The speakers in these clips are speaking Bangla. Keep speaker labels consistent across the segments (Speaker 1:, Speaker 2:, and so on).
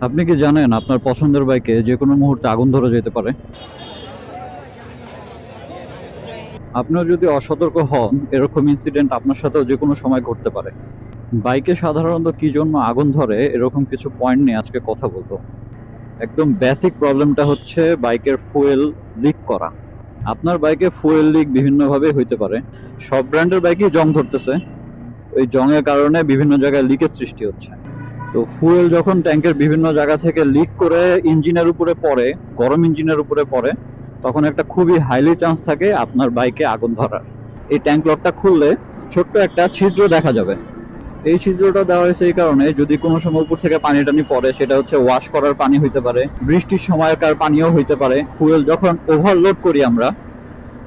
Speaker 1: আপনি কি জানেন আপনার পছন্দের বাইকে যে কোনো মুহূর্তে আগুন ধরে যেতে পারে? আপনিও যদি অসতর্ক হন, এরকম ইনসিডেন্ট আপনার সাথেও যে কোনো সময় ঘটতে পারে। বাইকে সাধারণত কি জন্য আগুন ধরে এরকম কিছু পয়েন্ট নিয়ে আজকে কথা বলবো। একদম বেসিক প্রবলেমটা হচ্ছে বাইকের ফুয়েল লিক করা। আপনার বাইকে ফুয়েল লিক বিভিন্নভাবে হইতে পারে। সব ব্র্যান্ডের বাইকই জং ধরতেছে। ওই জংয়ের কারণে বিভিন্ন জায়গায় লিকের সৃষ্টি হচ্ছে। তো ফুয়েল যখন ট্যাঙ্কের বিভিন্ন জায়গা থেকে লিক করে ইঞ্জিনের উপরে পড়ে, গরম ইঞ্জিনের উপরে পড়ে, তখন একটা খুবই হাইলি চান্স থাকে আপনার বাইকে আগুন ধরার। এই ট্যাঙ্ক লকটা খুললে ছোট্ট একটা ছিদ্র দেখা যাবে। এই ছিদ্রটা দেওয়া হয়েছে এই কারণে, যদি কোনো সময় উপর থেকে পানি টানি পড়ে, সেটা হচ্ছে ওয়াশ করার পানি হইতে পারে, বৃষ্টির সময়কার পানিও হইতে পারে। ফুয়েল যখন ওভারলোড করি আমরা,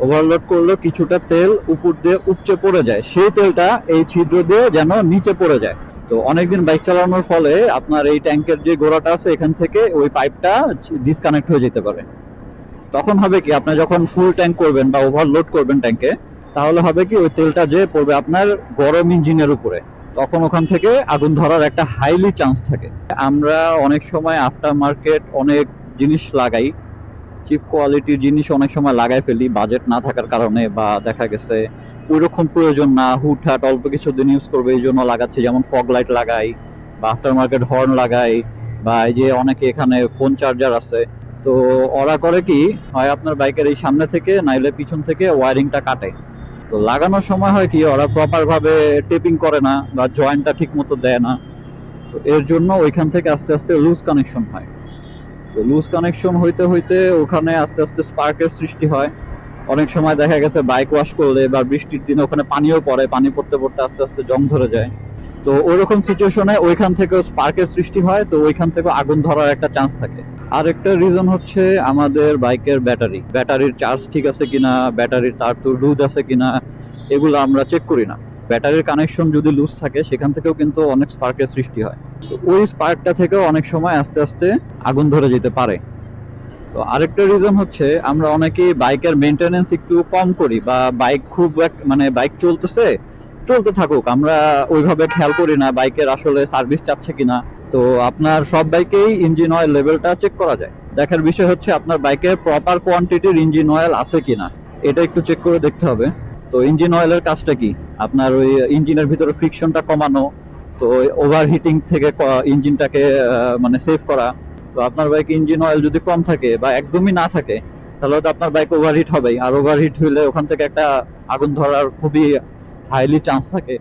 Speaker 1: ওভারলোড করলে কিছুটা তেল উপর দিয়ে উপচে পড়ে যায়, সেই তেলটা এই ছিদ্র দিয়ে যেন নিচে পড়ে যায়। তো অনেকদিন বাইক চালানোর ফলে আপনার এই ট্যাঙ্কের যে গোড়াটা আছে এখান থেকে ওই পাইপটা ডিসকানেক্ট হয়ে যেতে পারে। তখন হবে কি, আপনি যখন ফুল ট্যাঙ্ক করবেন বা ওভারলোড করবেন ট্যাঙ্কে, তাহলে হবে কি ওই তেলটা যে পড়বে আপনার গরম ইঞ্জিনের উপরে, তখন ওখান থেকে আগুন ধরার একটা হাইলি চান্স থাকে। আমরা অনেক সময় আফটার মার্কেট অনেক জিনিস লাগাই, চিপ কোয়ালিটির জিনিস অনেক সময় লাগাই ফেলি বাজেট না থাকার কারণে, বা দেখা গেছে ওইরকম প্রয়োজন না, হুটহাট অল্প কিছু দিন ইউজ করবে এই জন্য লাগাচ্ছি। যেমন ফগ লাইট লাগাই, বা আফটার মার্কেট হর্ন লাগাই, বা এই যে অনেকে এখানে ফোন চার্জার আছে। তো ওরা করে কি, হয় আপনার বাইকের এই সামনে থেকে নাইলে পিছন থেকে ওয়ারিংটা কাটে। তো লাগানোর সময় হয় কি, ওরা প্রপার ভাবে টেপিং করে না বা জয়েন্টটা ঠিক মতো দেয় না। তো এর জন্য ওইখান থেকে আস্তে আস্তে লুজ কানেকশন হয়। তো লুজ কানেকশন হইতে হইতে ওখানে আস্তে আস্তে স্পার্কের সৃষ্টি হয়। অনেক সময় দেখা গেছে বাইক ওয়াশ করলে বা বৃষ্টির দিনে ওখানে পানিও পড়ে, পানি পড়তে পড়তে আস্তে আস্তে জং ধরে যায়। তো ওইরকম সিচুয়েশনে ওইখান থেকে স্পার্কের সৃষ্টি হয়, তো ওইখান থেকে আগুন ধরার একটা চান্স থাকে। আর একটা রিজন হচ্ছে আমাদের বাইকের ব্যাটারির চার্জ ঠিক আছে কিনা, ব্যাটারির তার তো লুজ আছে কিনা, এগুলো আমরা চেক করি না। ব্যাটারির কানেকশন যদি লুজ থাকে সেখান থেকেও কিন্তু অনেক স্পার্কের সৃষ্টি হয়। তো ওই স্পার্কটা থেকেও অনেক সময় আস্তে আস্তে আগুন ধরে যেতে পারে। তো আরেকটা রিজন হচ্ছে আমরা অনেকেই বাইকের মেনটেনেন্স একটু কম করি, বা বাইক খুব মানে বাইক চলতেছে, চলতে থাকুক, আমরা ওইভাবে খেয়াল করি না বাইকের আসলে সার্ভিস চাচ্ছে কিনা। তো আপনার সব বাইকেই ইঞ্জিন অয়েল লেভেলটা চেক করা যায়। দেখার বিষয় হচ্ছে আপনার বাইকে প্রপার কোয়ান্টিটির ইঞ্জিন অয়েল আছে কিনা, এটা একটু চেক করে দেখতে হবে। তো ইঞ্জিন অয়েলের কাজটা কি, আপনার ওই ইঞ্জিনের ভিতরে ফ্রিকশনটা কমানো, তো ওভারহিটিং থেকে ইঞ্জিনটাকে মানে সেভ করা। তো আপনার বাইকে ইঞ্জিন অয়েল যদি কম থাকে বা একদমই না থাকে, তাহলে তো আপনার বাইক ওভারহিট হবেই, আর ওভারহিট হইলে ওখান থেকে একটা আগুন ধরার খুবই হাইলি চান্স থাকে।